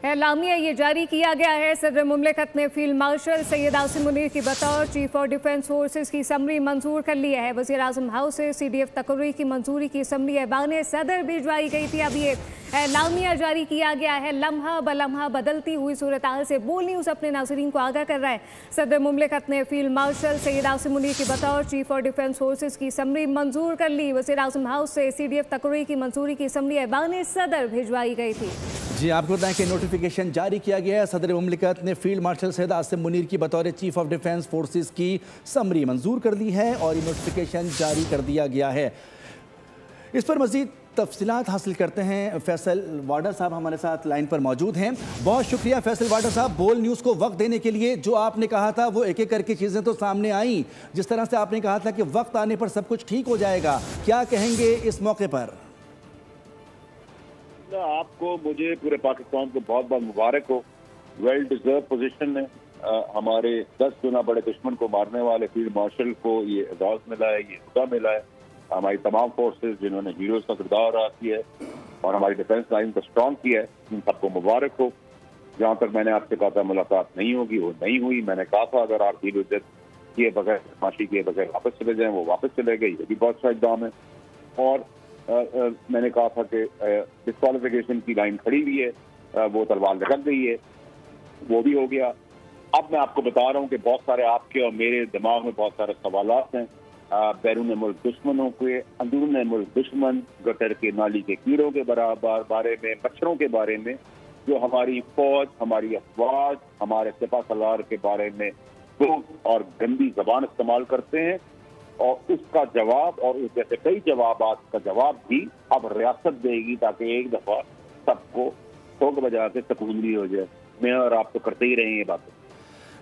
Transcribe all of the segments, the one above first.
एलामिया ये जारी किया गया है। सदर मुमलिकत ने फील्ड मार्शल सैयद आसिम मुनीर की बतौर चीफ ऑफ डिफेंस फोर्सेस की समरी मंजूर कर लिया है। वज़ीर आज़म हाउस से CDF तकर्री की मंजूरी की समरी ऐवान सदर भिजवाई गई थी। अब ये एलामिया जारी किया गया है। लम्हा ब लम्हा बदलती हुई सूरत हाल से बोल न्यूज़ अपने नाज़रीन को आगाह कर रहा है। सदर मुमलिकत ने फील्ड मार्शल सैयद आसिम मुनीर की बतौर चीफ ऑफ डिफेंस फोर्सेस की समरी मंजूर कर ली। वज़ीर आज़म हाउस से CDF तकर्री की मंजूरी की समरी ऐवान सदर भिजवाई गई थी। जी, आपको बताएं कि नोटिफिकेशन जारी किया गया है। सदर मुमलिकत ने फील्ड मार्शल सैयद आसिम मुनीर की बतौर चीफ ऑफ डिफेंस फोर्सेस की समरी मंजूर कर ली है और ये नोटिफिकेशन जारी कर दिया गया है। इस पर मजीद तफसीलात हासिल करते हैं। फैसल वाडा साहब हमारे साथ लाइन पर मौजूद हैं। बहुत शुक्रिया फैसल वाडा साहब, बोल न्यूज़ को वक्त देने के लिए। जो आपने कहा था वो एक एक करके चीज़ें तो सामने आई। जिस तरह से आपने कहा था कि वक्त आने पर सब कुछ ठीक हो जाएगा, क्या कहेंगे इस मौके पर? आपको, मुझे, पूरे पाकिस्तान को बहुत बहुत मुबारक हो। वेल डिजर्व पोजीशन है। हमारे 10 गुना बड़े दुश्मन को मारने वाले फील्ड मार्शल को ये एजाज मिला है, ये हुदा मिला है। हमारी तमाम फोर्सेस जिन्होंने हीरोज का किरदार अदा किया है और हमारी डिफेंस लाइन को स्ट्रॉन्ग किया है, इन सबको मुबारक हो। जहाँ तक मैंने आपसे कहा था मुलाकात नहीं होगी, वो नहीं हुई। मैंने कहा था अगर आप हीरो इज्जत किए बगैर, माशी किए बगैर वापस चले जाएं, वो वापस चले गए। ये भी बहुत अच्छा इकदाम है। और मैंने कहा था कि डिस्क्वालिफिकेशन की लाइन खड़ी हुई है, वो तलवार निकल गई है, वो भी हो गया। अब मैं आपको बता रहा हूँ कि बहुत सारे आपके और मेरे दिमाग में बहुत सारे सवालात हैं। बैरून मुल्क दुश्मनों के, अंदरून मुल्क दुश्मन, गटर के नाली के कीड़ों के बराबर बारे में, मच्छरों के बारे में, जो हमारी फौज, हमारी अफवाज, हमारे सिपा सलार के बारे में बुग़्ज़ और गंदी जबान इस्तेमाल करते हैं। और उसका जवाब, और उस जैसे कई जवाबात का जवाब भी अब रियासत देगी, ताकि एक दफा सबको ठोक बजा के सकूनगी हो जाए। मैं और आप तो करते ही रहे ये बातें।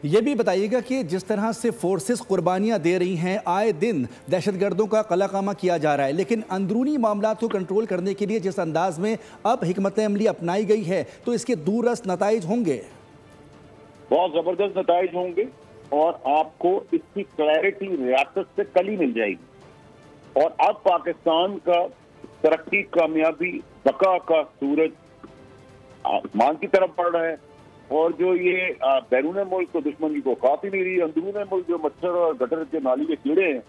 ये भी बताइएगा कि जिस तरह से फोर्सेस कुर्बानियां दे रही हैं, आए दिन दहशतगर्दों का कलाकामा किया जा रहा है, लेकिन अंदरूनी मामला को कंट्रोल करने के लिए जिस अंदाज में अब हिकमत अमली अपनाई गई है, तो इसके दूररस नताइज होंगे, बहुत जबरदस्त नताइज होंगे। और आपको इसकी क्लैरिटी रियासत से कल ही मिल जाएगी। और अब पाकिस्तान का तरक्की, कामयाबी, बका का सूरज आसमान की तरफ बढ़ रहा है। और जो ये बैरून मुल्क को दुश्मनी को औकात ही नहीं रही, अंदरून मुल्क जो मच्छर और गटर के नाली के कीड़े हैं,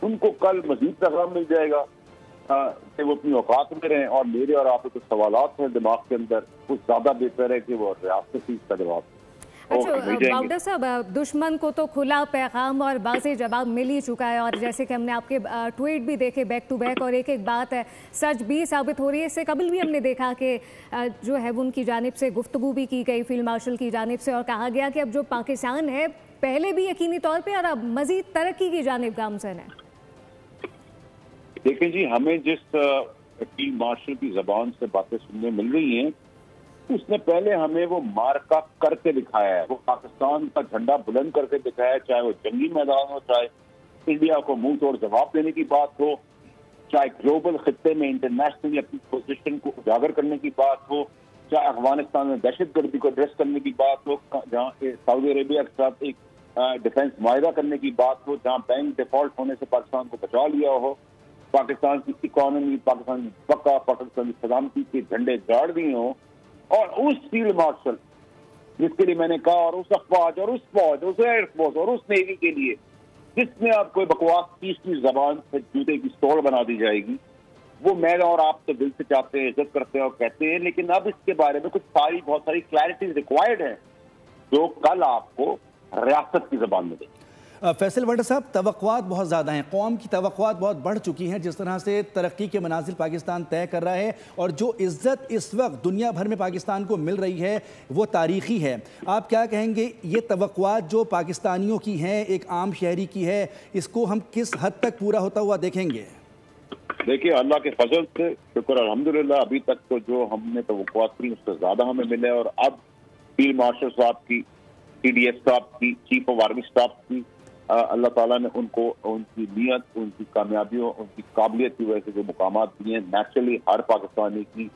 उनको कल मजीद पैगाम मिल जाएगा कि वो अपनी औकात में रहें। और मेरे और आपके कुछ सवालात हैं दिमाग के अंदर, कुछ ज्यादा बेहतर है कि वो रियासत से इसका जवाब। अच्छा वाडा साहब, दुश्मन को तो खुला पैगाम और वाज़ेह जवाब मिल ही चुका है। और जैसे कि हमने आपके ट्वीट भी देखे बैक टू बैक, और एक एक बात है सच भी साबित हो रही है। इससे कबल भी हमने देखा कि जो है उनकी जानिब से गुफ्तगू भी की गई फील्ड मार्शल की जानिब से, और कहा गया कि अब जो पाकिस्तान है पहले भी यकीनी तौर पर और अब मजीद तरक्की की जानिब गामज़न है। देखिए जी, हमें जिस फील्ड मार्शल की जबान से बातें सुनने मिल रही हैं, उसने पहले हमें वो मार्का करके दिखाया है। वो पाकिस्तान का झंडा बुलंद करके दिखाया है, चाहे वो जंगी मैदान हो, चाहे इंडिया को मुंह तोड़ जवाब देने की बात हो, चाहे ग्लोबल खित्ते में इंटरनेशनली अपनी पोजीशन को उजागर करने की बात हो, चाहे अफगानिस्तान में दहशतगर्दी को एड्रेस करने की बात हो, जहाँ सऊदी अरेबिया के साथ एक डिफेंस मुआहदा करने की बात हो, जहाँ बैंक डिफॉल्ट होने से पाकिस्तान को बचा लिया हो, पाकिस्तान की इकॉनमी, पाकिस्तान की बका, पाकिस्तान की सलामती के झंडे गाड़ दिए हों। और उस फील्ड मार्शल जिसके लिए मैंने कहा, और उस अफवाज और उस फौज, उस एयरफोर्स और उस नेवी के लिए जिसमें आप कोई बकवास की जबान से जूते की स्टोर बना दी जाएगी, वो मैं और आप तो दिल से चाहते हैं, इज्जत करते हैं और कहते हैं। लेकिन अब इसके बारे में कुछ बहुत सारी क्लैरिटीज रिक्वायर्ड है, जो कल आपको रियासत की जबान में देगी। फैसल वाडा साहब, तवक्कुआत बहुत ज़्यादा हैं, कौम की तवक्कुआत बहुत बढ़ चुकी हैं। जिस तरह से तरक्की के मनाजिल पाकिस्तान तय कर रहा है और जो इज़्ज़त इस वक्त दुनिया भर में पाकिस्तान को मिल रही है वो तारीख़ी है। आप क्या कहेंगे, ये तवक्कुआत जो पाकिस्तानियों की हैं, एक आम शहरी की है, इसको हम किस हद तक पूरा होता हुआ देखेंगे? देखिए, अल्लाह के फजल से शुक्र अल्हम्दुलिल्लाह, अभी तक तो जो हमने तवक्कुआत की उससे ज़्यादा हमें मिले। और अब फील्ड मार्शल साहब की, CDF साहब की, चीफ ऑफ आर्मी स्टाफ की, अल्लाह ताला ने उनको उनकी नीयत, उनकी कामयाबियों, उनकी काबिलियत की वजह से जो मुकामात दिए हैं, नेचुरली हर पाकिस्तानी की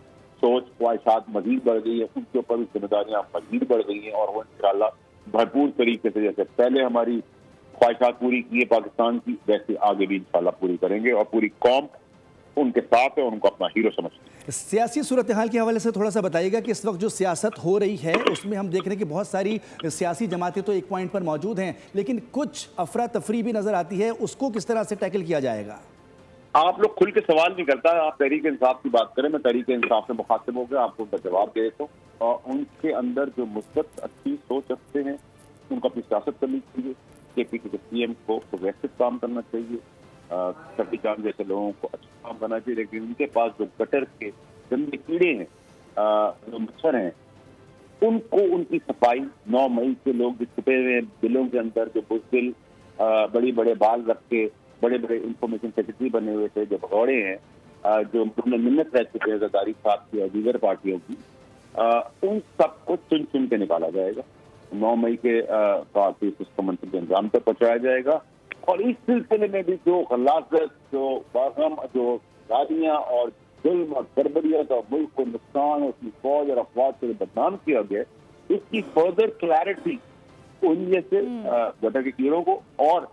सोच, ख्वाहिशात मजीद बढ़ गई है, उनके ऊपर भी जिम्मेदारियां मजीद बढ़ गई हैं। और वो इंशाल्लाह भरपूर तरीके से, जैसे पहले हमारी ख्वाहिशात पूरी की है पाकिस्तान की, वैसे आगे भी इंशाल्लाह पूरी करेंगे। और पूरी कौम उनके साथ है और उनको अपना हीरो समझते हैं। सियासी सूरत हाल के हवाले से थोड़ा सा बताइएगा कि इस वक्त जो सियासत हो रही है उसमें हम देख रहे हैं कि बहुत सारी सियासी जमातें तो एक पॉइंट पर मौजूद हैं, लेकिन कुछ अफरा तफरी भी नजर आती है, उसको किस तरह से टैकल किया जाएगा? आप लोग खुल के सवाल नहीं करता है। आप तहरीक इंसाफ की बात करें, मैं तहरीक इंसाफ से मुखातिब हो गया, आपको उनका जवाब दे देता हूँ। और उनके अंदर जो मुस्बत अच्छी सोच रखते हैं उनको अपनी सियासत करनी चाहिए। KPK के CM को प्रोग्रेसिव काम करना चाहिए, सभी जान जैसे लोगों को अच्छा काम करना चाहिए। लेकिन उनके पास जो गटर के गंदे कीड़े हैं, जो मच्छर हैं, उनको उनकी सफाई 9 मई के लोग जो छुपे हुए हैं बिलों के अंदर, जो बुजदिल बड़ी बड़े बाल रख के बड़े बड़े इंफॉर्मेशन सेक्रेटरी बने हुए थे, जो भगौड़े हैं, जो मिन्नत रह चुके हैं जरदारी साहब की और दीगर पार्टियों की, उन सबको चुन चुन के निकाला जाएगा। 9 मई के बाद उसको मंत्री के अंजाम तक पहुंचाया जाएगा। और इस सिलसिले में भी जो गलाजत, जो बागम, जो गालियां और जुल्म और गड़बड़ियत और मुल्क को नुकसान, उसकी फौज और अफवाज से बदनाम किया गया, इसकी फर्दर क्लैरिटी उन जैसे गटर के कीड़ों को और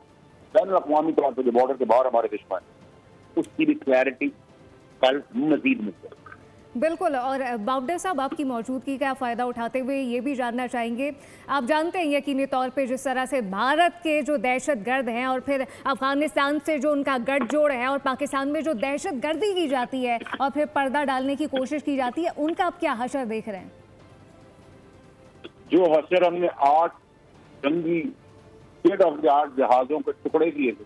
बैन अवी तौर पर जो बॉर्डर के बाहर हमारे दुश्मन, उसकी भी क्लैरिटी कल मजीद मिल जाएगी। बिल्कुल। और बावडे साहब, आपकी मौजूदगी का फ़ायदा उठाते हुए ये भी जानना चाहेंगे, आप जानते हैं यकीनी तौर पे जिस तरह से भारत के जो दहशतगर्द हैं और फिर अफगानिस्तान से जो उनका गठजोड़ है और पाकिस्तान में जो दहशतगर्दी की जाती है और फिर पर्दा डालने की कोशिश की जाती है, उनका आप क्या हशर देख रहे हैं? जो हशर हमने 8 जंगी स्टेट ऑफ द आर्ट जहाजों के टुकड़े किए थे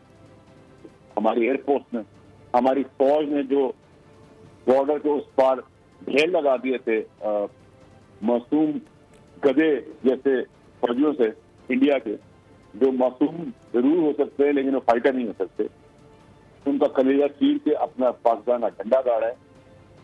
हमारी एयरफोर्स ने, हमारी फौज ने जो बॉर्डर के उस पार ढेर लगा दिए थे मासूम गधे जैसे फौजियों से, इंडिया के, जो मासूम जरूर हो सकते हैं लेकिन वो फाइटर नहीं हो सकते, उनका कलेजा चीर के अपना पाकिस्तान का झंडा गाड़ा है।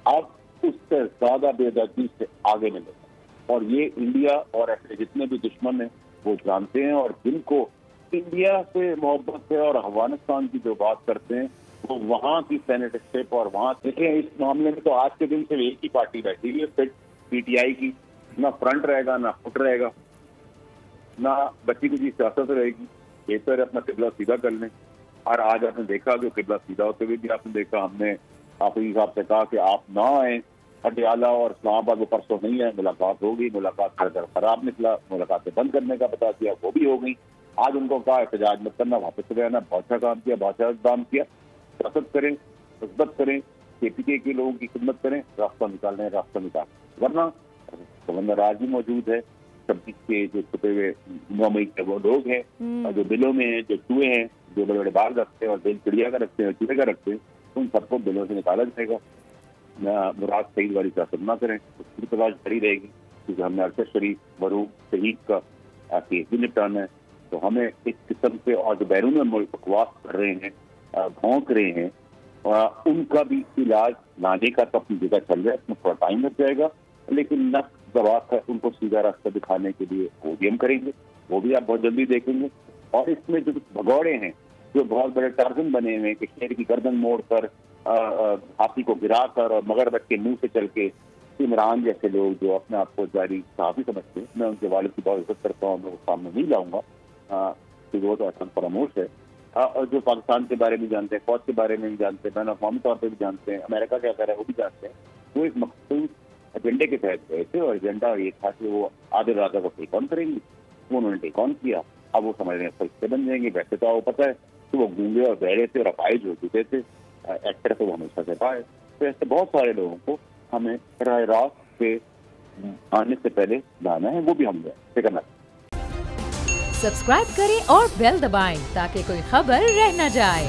अब उससे ज्यादा बेदर्दी से आगे मिलेगा और ये इंडिया और ऐसे जितने भी दुश्मन हैं वो जानते हैं। और जिनको इंडिया से मोहब्बत है और अफगानिस्तान की जो बात करते हैं वो वहाँ की सेनेटरशिप और वहाँ देखें, इस मामले में तो आज के दिन सिर्फ एक ही पार्टी बैठी हुई है, फिर PTI की। ना फ्रंट रहेगा, ना फुट रहेगा, ना बच्ची की सियासत रहेगी। बेहतर अपना किबला सीधा कर लें। और आज आपने देखा कि किबला सीधा होते हुए भी आपने देखा, हमने आफरी साहब से कहा कि आप ना आए पटियाला और इस्लामाबाद, वो परसों नहीं है, मुलाकात होगी, मुलाकात का खराब निकला, मुलाकातें बंद करने का बता दिया, वो भी हो गई। आज उनको कहा एहतजाज मत करना, वापस चले आना, बहुत अच्छा काम किया, बहुत अच्छा काम किया। सियासत करें, मुस्बत करें, KPK के लोगों की खिदमत करें, रास्ता निकालने, रास्ता निकाल, वरना गवर्नर आज भी मौजूद है। 26 के जो छुपे हुए 9 मई के वो लोग हैं, जो बिलों में हैं, जो चूहे हैं, जो बड़े बड़े बाल रखते हैं और दिल चिड़िया का रखते हैं, चूहे का रखते हैं, उन सबको बिलों से निकाला जाएगा। मुराद शहीद वाली सियासत ना करें, उसकी तलाश करी रहेगी, क्योंकि हमने अरशद शरीफ मरूम शहीद का केस भी निपटाना है। तो हमें इस किस्म से और जो बैरून मुल्क बकवास कर रहे हैं, भौंक रहे हैं, उनका भी इलाज लाने का तो अपनी जगह चल रहा है, उसमें थोड़ा टाइम लग जाएगा, लेकिन नफ्स दबा कर उनको सीधा रास्ता दिखाने के लिए वो भी हम करेंगे, वो भी आप बहुत जल्दी देखेंगे। और इसमें जो भगौड़े हैं, जो बहुत बड़े टारगन बने हुए हैं कि शेर की गर्दन मोड़ कर, हाथी को गिरा कर और मगरमच्छ के मुंह से चल के, इमरान जैसे लोग जो अपने आप को जारी सहाफी समझते हैं, मैं उनके वालिद की बहुत इज्जत करता हूँ, मैं वो सामने नहीं लाऊंगा कि वो तो असम फरामोश है। और जो पाकिस्तान के बारे में जानते हैं, फौज के बारे में भी जानते हैं, बैन अवी तौर पर भी जानते हैं, अमेरिका क्या कर रहा है वो भी जानते हैं, वो एक मखसूस एजेंडे के तहत गए थे और एजेंडा ये था कि वो आदिल राजा को टेक ऑन करेंगे। वो उन्होंने टेक ऑन किया, अब वो समझ रहे हैं फरिश्ते बन जाएंगे। वैसे तो वो पता है कि वो गूंगे और बहरे थे और अपाहिज हो चुके थे, एक्टर तो वो हमेशा से पाए। तो ऐसे बहुत सारे लोगों को हमें राह रास्त पे आने से पहले लाना है, वो भी हम करना है। सब्सक्राइब करें और बेल दबाएं ताकि कोई खबर रह न जाए।